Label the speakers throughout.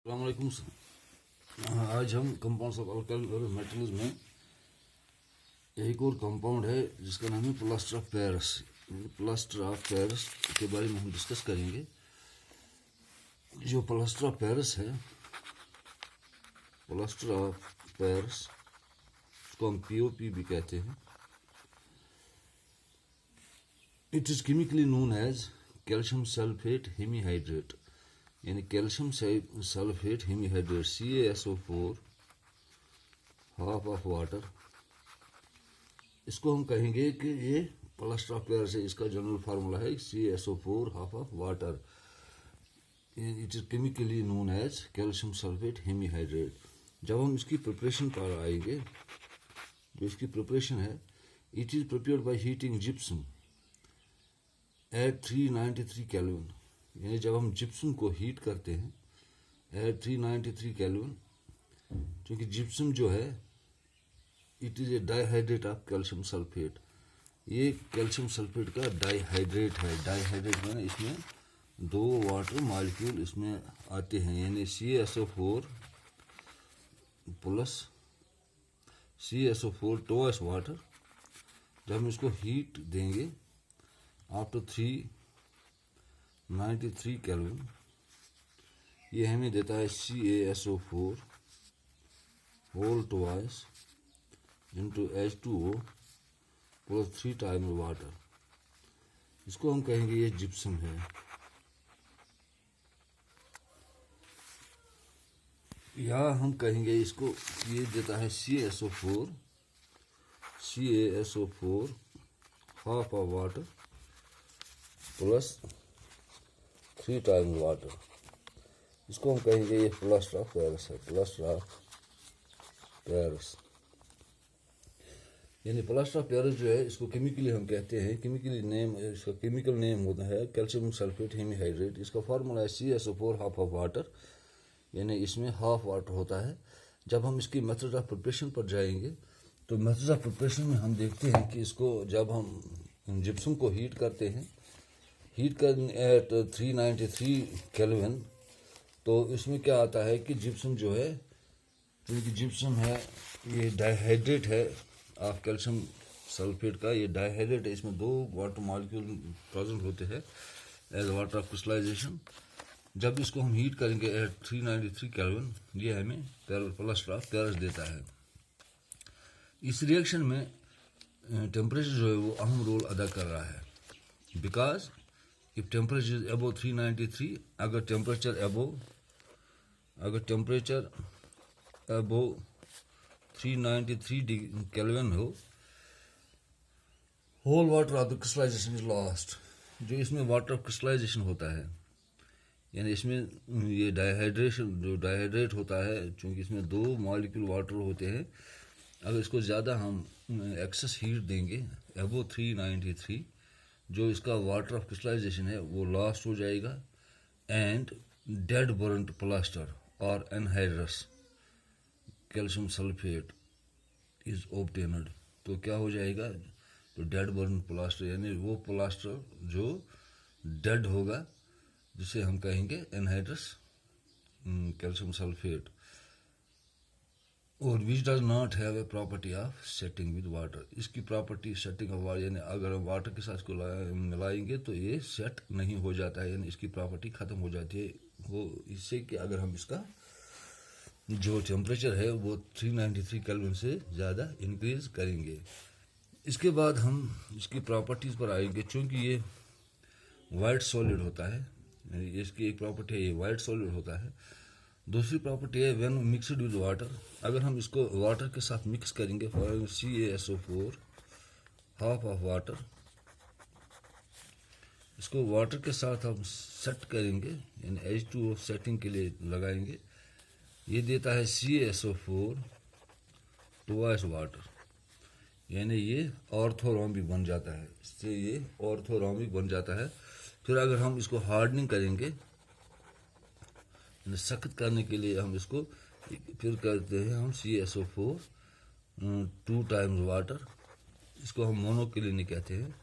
Speaker 1: अस्सलामुअलैकुम। आज हम कंपाउंड्स ऑफ अल्काइल मेटल्स में एक और कंपाउंड है जिसका नाम है plaster of Paris. Plaster of Paris के बारे में हम डिस्कस करेंगे। जो प्लास्टर ऑफ पेरिस है, प्लास्टर ऑफ पेरिस, उसको हम पीओपी भी कहते हैं। It is chemically known as calcium sulphate hemihydrate, यानी calcium sulphate hemihydrate CaSO4 half of water. इसको हम कहेंगे कि ये प्लास्टर ऑफ पेरिस है। इसका जनरल फार्मूला है CaSO4 half of water. It is chemically known as calcium sulphate hemihydrate. जब हम इसकी प्रिपरेशन पर आएंगे, जो इसकी प्रिपरेशन है, it is prepared by heating gypsum at 393 kelvin. यानी जब हम जिप्सम को हीट करते हैं एट 393 केल्विन, क्योंकि जिप्सम जो है it is a dihydrate of calcium sulphate. ये कैल्शियम सल्फेट का डाईहाइड्रेट है। डाईहाइड्रेट मैंने इसमें दो वाटर मॉलिक्यूल इसमें आते हैं, यानी CaSO4 plus CaSO4 toast water. जब हम इसको हीट देंगे आफ्टर 393 केल्विन, ये हमें देता है CaSO4 whole twice into H2O plus 3 time water. इसको हम कहेंगे ये जिप्सम है। या हम कहेंगे इसको, ये देता है CaSO4 half of water plus 3 time water. इसको हम कहेंगे ये प्लास्टर ऑफ पेरिस है। प्लास्टर ऑफ पेरिस यानी प्लास्टर ऑफ पेरिस जो है, इसको केमिकली हम कहते हैं, केमिकली नेम, इसका केमिकल नेम होता है कैल्शियम सल्फेट हेमीहाइड्रेट। इसका फार्मूला है CaSO4 हाफ ऑफ वाटर, यानी इसमें हाफ वाटर होता है। जब हम इसकी मेथड ऑफ प्रिपरेशन पर जाएंगे तो मेथड ऑफ प्रिपरेशन में हम देखते हैं कि इसको जब हम जिप्सम को हीट करते हैं, हीट कर एट 393 केल्विन, तो इसमें क्या आता है कि जिप्सम जो है, क्योंकि जिप्सम है ये डाईहाइड्रेट है ऑफ कैल्शियम सल्फेट का, ये डाईहाइड्रेट है। इसमें दो वाटर मॉलिक्यूल प्रेजेंट होते हैं एज वाटर ऑफ क्रिस्टलाइजेशन। जब इसको हम हीट करेंगे एट 393 केल्विन, ये हमें प्लास्टर ऑफ पेरिस देता है। इस रिएक्शन में टेम्परेचर जो है वो अहम रोल अदा कर रहा है, because if temperature is above 393, अगर टेम्परेचर अबव 393 केल्विन हो, whole water of the crystallisation is lost. जो इसमें वाटर ऑफ क्रिस्टलाइजेशन होता है, यानी इसमें ये डाईहाइड्रेट होता है, चूँकि इसमें दो मॉलिक्यूल वाटर होते हैं। अगर इसको ज़्यादा हम एक्सेस हीट देंगे अबव 393, जो इसका वाटर ऑफ क्रिस्टलाइजेशन है वो लॉस्ट हो जाएगा एंड डेड बर्न्ट प्लास्टर और anhydrous calcium sulphate is obtained. तो क्या हो जाएगा, तो डेड बर्न प्लास्टर, यानी वो प्लास्टर जो डेड होगा, जिसे हम कहेंगे एनहाइड्रस कैल्शियम सल्फेट, और which does not have a property of setting with water. इसकी प्रॉपर्टी सेटिंग ऑफ वाटर, यानी अगर हम वाटर के साथ इसको मिलाएंगे तो ये सेट नहीं हो जाता है, यानी इसकी प्रॉपर्टी ख़त्म हो जाती है वो, इससे कि अगर हम इसका जो टेम्परेचर है वो 393 केल्विन से ज़्यादा इंक्रीज करेंगे। इसके बाद हम इसकी प्रॉपर्टीज़ पर आएंगे। चूँकि ये वाइट सॉलिड होता है, इसकी एक प्रॉपर्टी है ये वाइट सॉलिड होता है। दूसरी प्रॉपर्टी है व्हेन मिक्सड विद वाटर। अगर हम इसको वाटर के साथ मिक्स करेंगे, for CaSO4 half of water, इसको वाटर के साथ हम सेट करेंगे, यानी H2O सेटिंग के लिए लगाएंगे, ये देता है CaSO4 टवाइस वाटर, यानी ये ऑर्थोरोम्बिक बन जाता है। इससे ये ऑर्थोरोम्बिक बन जाता है। फिर अगर हम इसको हार्डनिंग करेंगे, सख्त करने के लिए हम इसको फिर करते हैं हम CaSO4 2 टाइम्स वाटर। इसको हम मोनोक्लिनिक कहते हैं,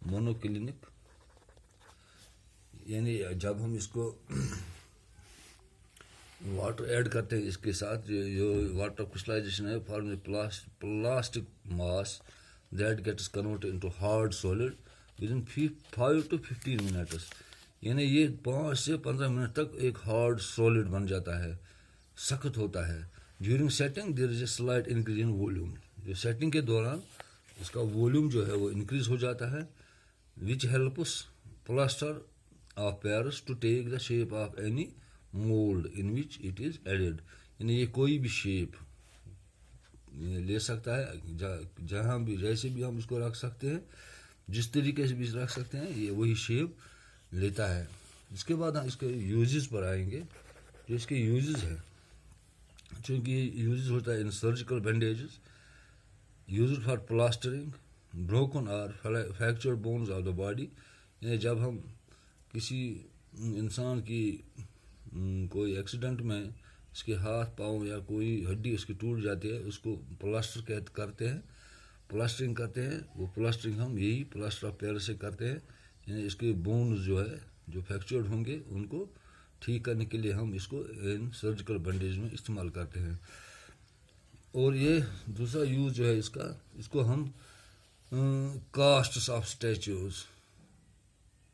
Speaker 1: मोनोक्लिनिक। यानी जब हम इसको वाटर ऐड करते हैं इसके साथ। जो वाटर क्रिस्टलाइजेशन है form plastic mass that gets converted into hard solid within 5 to 15 minutes. यानी ये 5 से 15 मिनट तक एक हार्ड सॉलिड बन जाता है, सख्त होता है। During setting there is a slight increase in volume. जो सेटिंग के दौरान इसका वॉल्यूम जो है वो इंक्रीज हो जाता है, which helps plaster of Paris to take the shape of any mould in which it is added. यानी ये कोई भी शेप ले सकता है, जहाँ भी जैसे भी हम इसको रख सकते हैं, जिस तरीके से भी रख सकते हैं, ये वही शेप लेता है। इसके बाद हम इसके यूजेस पर आएंगे। जो इसके यूजेस है, चूँकि यूजेस होता है in surgical bandages, use for plastering broken और fractured bones of the body. यानी जब हम किसी इंसान की कोई एक्सीडेंट में इसके हाथ पाँव या कोई हड्डी उसकी टूट जाती है, उसको प्लास्टर करते हैं, प्लास्टरिंग करते हैं। वो प्लास्टरिंग हम यही प्लास्टर ऑफ पेरिस से करते हैं। यानी इसके बोन्स जो है जो फ्रैक्चर्ड होंगे उनको ठीक करने के लिए हम इसको इन सर्जिकल बैंडेज में इस्तेमाल करते हैं। और ये दूसरा यूज जो है इसका, इसको हम कास्ट्स ऑफ स्टैचूज,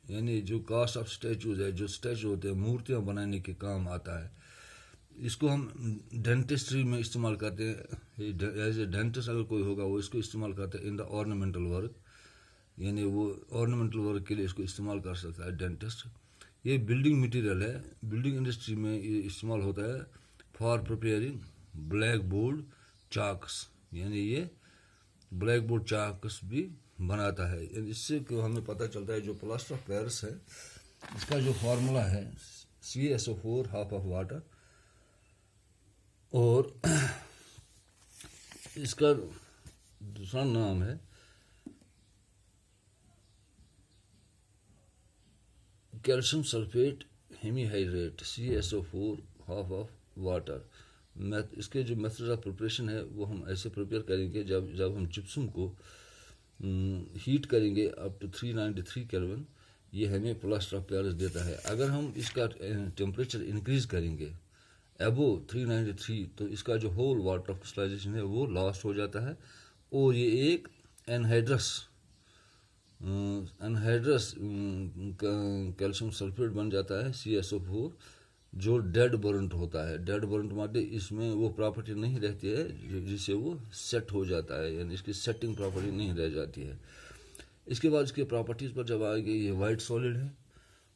Speaker 1: यानी जो कास्ट ऑफ स्टैचूज है, जो स्टैचू होते हैं, मूर्तियाँ बनाने के काम आता है। इसको हम डेंटिस्ट्री में इस्तेमाल करते हैं। एज ए डेंटिस्ट अगर कोई होगा वो इसको इस्तेमाल करते हैं इन द ऑर्नामेंटल वर्क। यानी वो ऑर्नामेंटल वर्क के लिए इसको इस्तेमाल कर सकता है डेंटिस्ट। ये बिल्डिंग मटेरियल है, बिल्डिंग इंडस्ट्री में ये इस्तेमाल होता है फॉर प्रिपेयरिंग ब्लैक बोर्ड चाक्स। यानी ये ब्लैक बोर्ड चाक्स भी बनाता है। इससे हमें पता चलता है जो प्लास्टर ऑफ पेरिस है, इसका जो फार्मूला है CaSO4 हाफ ऑफ वाटर, और इसका दूसरा नाम है calcium sulphate hemihydrate, CaSO4 half of water. इसके जो मेथड ऑफ प्रिपरेशन है वो हम ऐसे प्रिपेयर करेंगे, जब हम जिप्सम को हीट करेंगे अप टू 393 केल्विन, ये हमें प्लास्टर ऑफ पेरिस देता है। अगर हम इसका टेम्परेचर इंक्रीज करेंगे अबो 393, तो इसका जो होल वाटर क्रिस्टलाइजेशन है वो लॉस्ट हो जाता है, और ये एक एनहाइड्रस कैल्शियम सल्फेट बन जाता है CaSO4, जो डेड बर्न्ट होता है। डेड बर्न्ट माटे इसमें वो प्रॉपर्टी नहीं रहती है जिससे वो सेट हो जाता है, यानी इसकी सेटिंग प्रॉपर्टी नहीं रह जाती है। इसके बाद इसके प्रॉपर्टीज़ पर जब आएंगे, ये वाइट सॉलिड है।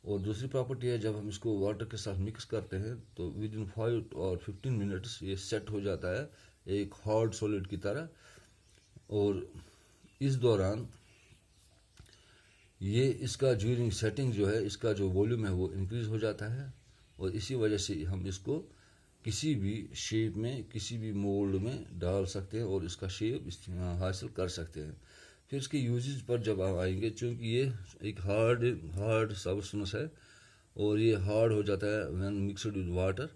Speaker 1: और दूसरी प्रॉपर्टी है, जब हम इसको वाटर के साथ मिक्स करते हैं तो विद इन 5 और 15 मिनट्स ये सेट हो जाता है एक हार्ड सॉलिड की तरह। और इस दौरान ये इसका ड्यूरिंग सेटिंग जो है, इसका जो वॉल्यूम है वो इंक्रीज हो जाता है, और इसी वजह से हम इसको किसी भी शेप में, किसी भी मोल्ड में डाल सकते हैं और इसका शेप हासिल कर सकते हैं। फिर इसके यूजेस पर जब आप आएंगे, चूँकि ये एक हार्ड सब्सटेंस है और ये हार्ड हो जाता है व्हेन मिक्सड विद वाटर,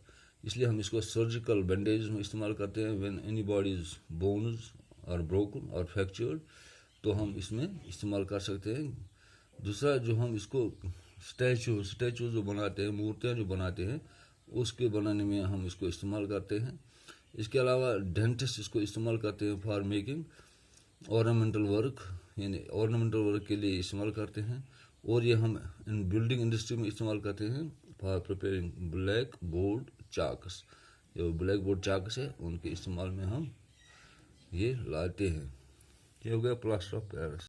Speaker 1: इसलिए हम इसको सर्जिकल बैंडेज में इस्तेमाल करते हैं। व्हेन एनी बॉडीज बोन्स और ब्रोकन और फ्रैक्चर्ड, तो हम इसमें इस्तेमाल कर सकते हैं। दूसरा, जो हम इसको स्टैचू जो बनाते हैं, मूर्तियाँ जो बनाते हैं, उसके बनाने में हम इसको इस्तेमाल करते हैं। इसके अलावा डेंटिस्ट इसको इस्तेमाल करते हैं फॉर मेकिंग ऑर्नामेंटल वर्क, यानी ऑर्नामेंटल वर्क के लिए इस्तेमाल करते हैं। और ये हम इन बिल्डिंग इंडस्ट्री में इस्तेमाल करते हैं फॉर प्रिपेयरिंग ब्लैक बोर्ड चाक्स। जो ब्लैक बोर्ड चाक्स है उनके इस्तेमाल में हम ये लाते हैं। ये हो गया प्लास्टर ऑफ पेरिस।